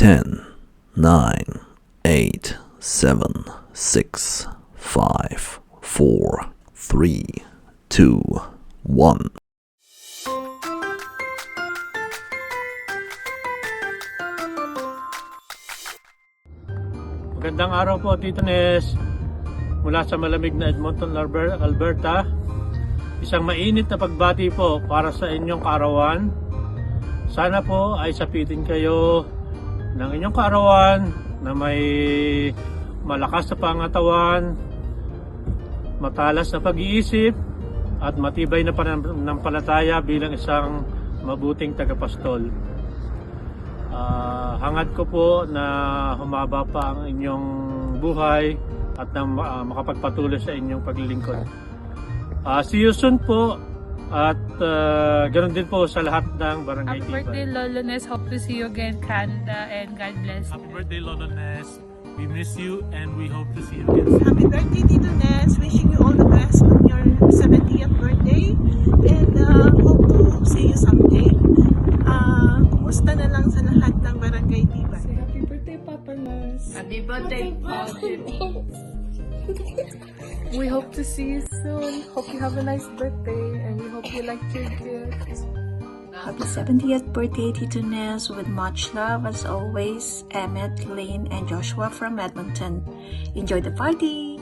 10, 9, 8, 7, 6, 5, 4, 3, 2, 1. Magandang araw po, Tito Nes. Mula sa malamig na Edmonton, Alberta. Isang mainit na pagbati po para sa inyong kaarawan. Sana po ay sapitin kayo ng inyong kaarawan na may malakas na pangatawan, matalas na pag-iisip, at matibay na pananampalataya bilang isang mabuting tagapastol. Hangad ko po na humaba pa ang inyong buhay at na makapagpatuloy sa inyong paglilingkod. See you soon po, at ganoon din po sa lahat ng Barangay Happy Tibay. birthday, Lolo Nes. Hope to see you again, Canada, and God bless. Happy birthday, Lolo Nes. We miss you and we hope to see you again soon. Happy birthday, Tito Nes. Wishing you all the best on your 70th birthday. And hope to see you someday. Kumusta na lang sa lahat ng Barangay Tibay. Happy birthday, Papa Nes. Happy birthday, Papa. We hope to see you soon. Hope you have a nice birthday, and we hope you like your gift. Happy 70th birthday, Tito Nes, with much love as always, Emmett, Lane, and Joshua from Edmonton. Enjoy the party!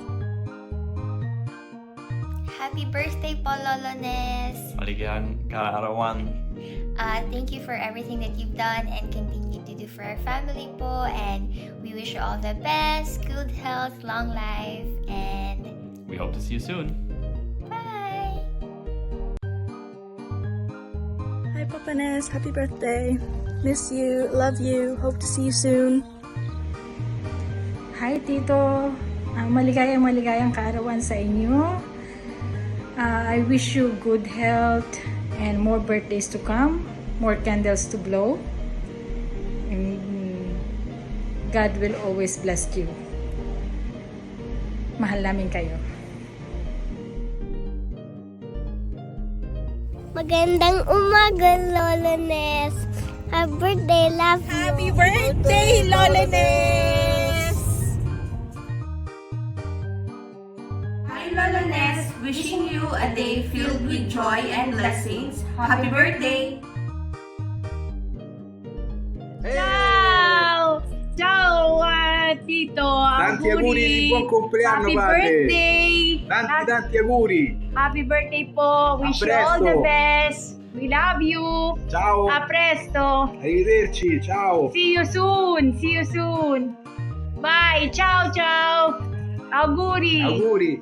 Happy birthday po, Lolo Nes. Maligayang kaarawan. Thank you for everything that you've done and continue to do for our family po. And we wish you all the best, good health, long life, and We hope to see you soon. bye! Hi Papa Nes, happy birthday. Miss you, love you, hope to see you soon. Hi Tito, maligayang kaarawan sa inyo. I wish you good health and more birthdays to come, more candles to blow. And God will always bless you. Mahal namin kayo. Magandang umaga, Lolo Nes. Happy birthday, love you. Happy birthday, Lola Nes! Hi, Lolo Nes. Wishing you a day filled with joy and blessings. Happy birthday! Ciao! Ciao, Tito! Tanti auguri di buon compleanno, Happy padre. birthday! Tanti auguri. Happy birthday po! Wish you all the best! We love you! Ciao. A presto! Arrivederci. Ciao. See you soon! See you soon! Bye! Ciao, ciao! Auguri! Auguri.